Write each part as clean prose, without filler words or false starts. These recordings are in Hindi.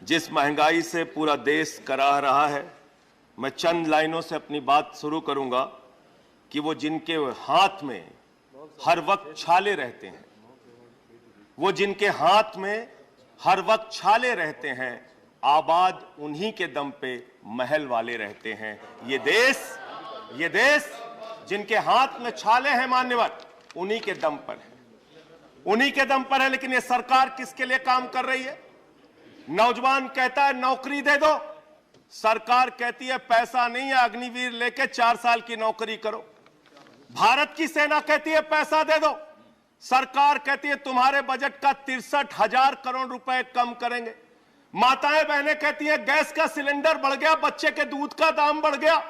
जिस महंगाई से पूरा देश कराह रहा है, मैं चंद लाइनों से अपनी बात शुरू करूंगा कि वो जिनके हाथ में हर वक्त छाले रहते हैं, वो जिनके हाथ में हर वक्त छाले रहते हैं, आबाद उन्हीं के दम पे महल वाले रहते हैं। ये देश जिनके हाथ में छाले हैं मान्यवर, उन्हीं के दम पर है, उन्हीं के दम पर है। लेकिन ये सरकार किसके लिए काम कर रही है? नौजवान कहता है नौकरी दे दो, सरकार कहती है पैसा नहीं है, अग्निवीर लेके 4 साल की नौकरी करो। भारत की सेना कहती है पैसा दे दो, सरकार कहती है तुम्हारे बजट का 63,000 करोड़ रुपए कम करेंगे। माताएं बहनें कहती हैं गैस का सिलेंडर बढ़ गया, बच्चे के दूध का दाम बढ़ गया,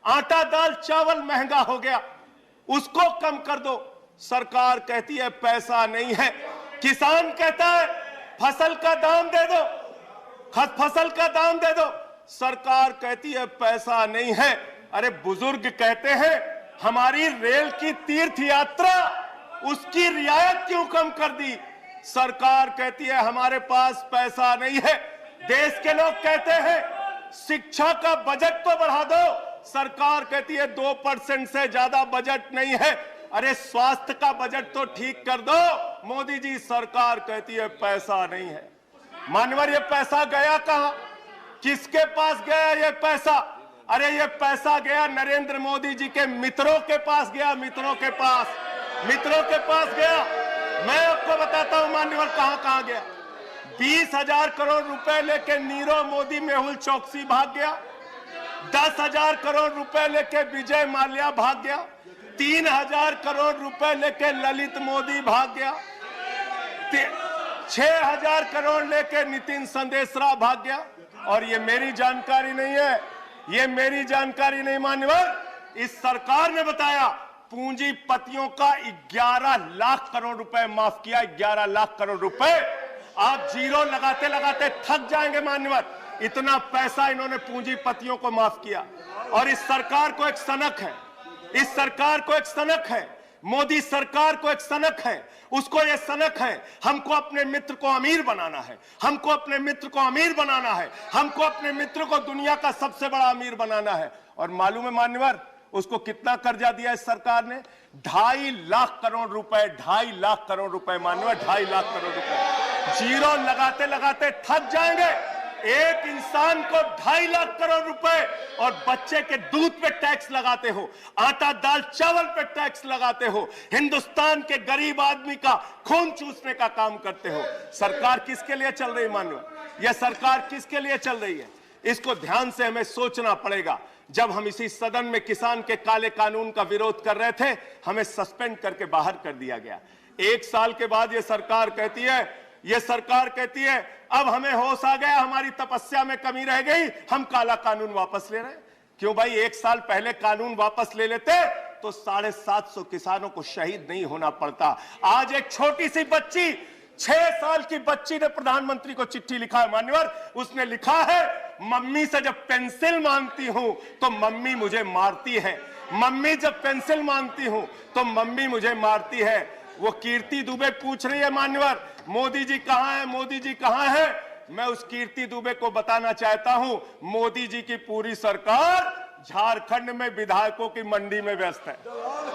आटा दाल चावल महंगा हो गया, उसको कम कर दो, सरकार कहती है पैसा नहीं है। किसान कहता है फसल का दाम दे दो, फसल का दाम दे दो, सरकार कहती है पैसा नहीं है। अरे बुजुर्ग कहते हैं हमारी रेल की तीर्थ यात्रा, उसकी रियायत क्यों कम कर दी? सरकार कहती है हमारे पास पैसा नहीं है। देश के लोग कहते हैं शिक्षा का बजट तो बढ़ा दो, सरकार कहती है 2% से ज्यादा बजट नहीं है। अरे स्वास्थ्य का बजट तो ठीक कर दो, मोदी जी, सरकार कहती है पैसा नहीं है। मानवर, ये पैसा गया कहां? किसके पास गया ये पैसा? अरे ये पैसा गया नरेंद्र मोदी जी के मित्रों के पास गया, मित्रों के पास गया। मैं आपको बताता हूं मान्यवर कहां गया। 20,000 करोड़ रुपए लेके नीरव मोदी मेहुल चौकसी भाग गया, 10,000 करोड़ रुपए लेके विजय माल्या भाग गया, 3,000 करोड़ रुपए लेके ललित मोदी भाग गया, 6,000 करोड़ लेके नितिन संदेशरा भाग गया। और ये मेरी जानकारी नहीं है, ये मेरी जानकारी नहीं मान्यवर, इस सरकार ने बताया पूंजीपतियों का 11 लाख करोड़ रुपए माफ किया। 11 लाख करोड़ रुपए आप जीरो लगाते लगाते थक जाएंगे मान्यवर, इतना पैसा इन्होंने पूंजीपतियों को माफ किया। और इस सरकार को एक सनक है, इस सरकार को एक सनक है, मोदी सरकार को एक सनक है, उसको ये सनक है हमको अपने मित्र को अमीर बनाना है, हमको अपने मित्र को अमीर बनाना है, हमको अपने मित्र को दुनिया का सबसे बड़ा अमीर बनाना है। और मालूम है मान्यवर उसको कितना कर्जा दिया इस सरकार ने? 2.5 लाख करोड़ रुपए, 2.5 लाख करोड़ रुपए मान्यवर, 2.5 लाख करोड़ रुपए। जीरो लगाते लगाते थक जाएंगे। एक इंसान को 2.5 लाख करोड़ रुपए और बच्चे के दूध पे टैक्स लगाते हो, आटा दाल चावल पे टैक्स लगाते हो, हिंदुस्तान के गरीब आदमी का खून चूसने का काम करते हो। सरकार किसके लिए चल रही मान्यवर? यह सरकार किसके लिए चल रही है? इसको ध्यान से हमें सोचना पड़ेगा। जब हम इसी सदन में किसान के काले कानून का विरोध कर रहे थे, हमें सस्पेंड करके बाहर कर दिया गया। 1 साल के बाद ये सरकार कहती है अब हमें होश आ गया, हमारी तपस्या में कमी रह गई, हम काला कानून वापस ले रहे हैं। क्यों भाई? 1 साल पहले कानून वापस ले लेते तो 750 किसानों को शहीद नहीं होना पड़ता। आज एक छोटी सी बच्ची, 6 साल की बच्ची ने प्रधानमंत्री को चिट्ठी लिखा है मान्यवर। उसने लिखा है मम्मी से जब पेंसिल मांगती हूं तो मम्मी मुझे मारती है, मम्मी जब पेंसिल मांगती हूं तो मम्मी मुझे मारती है। वो कीर्ति दुबे पूछ रही है मान्यवर मोदी जी कहां है, मोदी जी कहां है? मैं उस कीर्ति दुबे को बताना चाहता हूं मोदी जी की पूरी सरकार झारखंड में विधायकों की मंडी में व्यस्त है,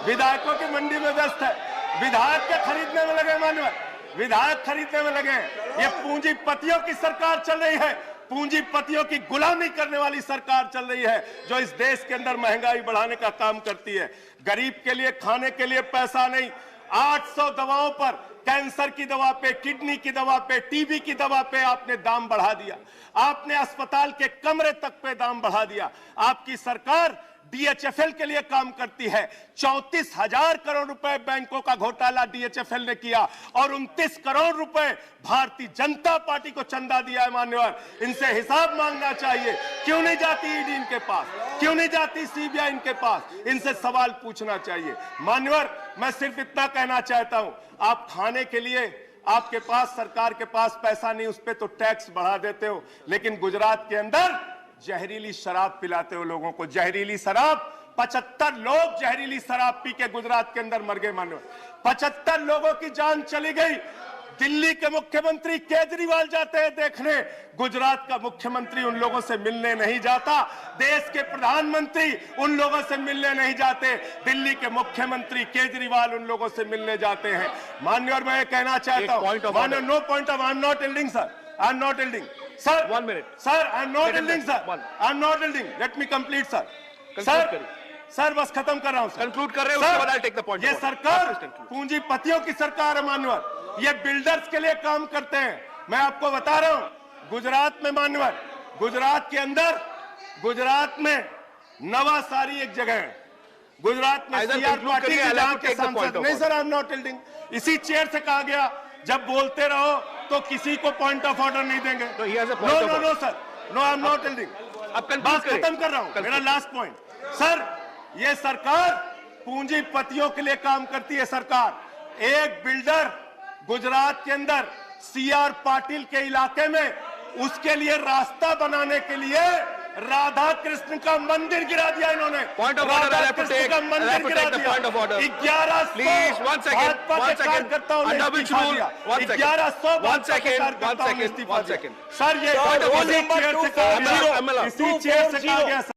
विधायकों की मंडी में व्यस्त है। विधायक के खरीदने में लगे मान्यवर, विधायक खरीदने में लगे। ये पूंजीपतियों की सरकार चल रही है, पूंजीपतियों की गुलामी करने वाली सरकार चल रही है, जो इस देश के अंदर महंगाई बढ़ाने का काम करती है। गरीब के लिए खाने के लिए पैसा नहीं, 800 दवाओं पर, कैंसर की दवा पे, किडनी की दवा पे, टीबी की दवा पे आपने दाम बढ़ा दिया, आपने अस्पताल के कमरे तक पे दाम बढ़ा दिया। आपकी सरकार डीएचएफएल के लिए काम करती है। 34,000 करोड़ रुपए बैंकों का घोटाला डीएचएफएल ने किया और 29 करोड़ रुपए भारतीय जनता पार्टी को चंदा दिया है मान्यवर। इनसे हिसाब मांगना चाहिए। क्यों नहीं जाती ईडी इनके पास? क्यों नहीं जाती सीबीआई इनके पास? इनसे सवाल पूछना चाहिए मान्यवर। मैं सिर्फ इतना कहना चाहता हूं, आप खाने के लिए आपके पास, सरकार के पास पैसा नहीं, उस पर तो टैक्स बढ़ा देते हो, लेकिन गुजरात के अंदर जहरीली शराब पिलाते हो लोगों को। जहरीली शराब, 75 लोग जहरीली शराब पी के गुजरात के अंदर मर गए मानो, 75 लोगों की जान चली गई। दिल्ली के मुख्यमंत्री केजरीवाल जाते हैं देखने, गुजरात का मुख्यमंत्री उन लोगों से मिलने नहीं जाता, देश के प्रधानमंत्री उन लोगों से मिलने नहीं जाते, दिल्ली के मुख्यमंत्री केजरीवाल उन लोगों से मिलने जाते हैं। माननीय, और मैं ये कहना चाहता हूं, माननीय, no point of, I am not yielding sir, I am not yielding sir, 1 minute sir, I am not yielding sir, I am not yielding, let me complete sir, sir बस खत्म कर रहा हूं, कंक्लूड कर रहे हैं, उसके बाद आई टेक द पॉइंट। ये सरकार पूंजीपतियों की सरकार है मान्यवर, ये बिल्डर्स के लिए काम करते हैं। मैं आपको बता रहा हूं, गुजरात में मान्यवर, गुजरात के अंदर, गुजरात में नवासारी एक जगह है, गुजरात में सीआर पाटिल जहां के सांसद, नहीं sir, I am not yielding, इसी चेयर से कहा गया जब बोलते रहो तो किसी को पॉइंट ऑफ ऑर्डर नहीं देंगे। No no no sir, no, I am not yielding, बात खत्म कर रहा हूं, मेरा लास्ट पॉइंट सर, ये सरकार पूंजीपतियों के लिए काम करती है। सरकार एक बिल्डर गुजरात के अंदर सीआर पाटिल के इलाके में, उसके लिए रास्ता बनाने के लिए राधा कृष्ण का मंदिर गिरा दिया इन्होंने, point of order, Radha Krishna का मंदिर गिरा दिया, point of order, 1100 please, 1 second, under which rule, 1 second, sir, ये इसी चेयर से कहा गया।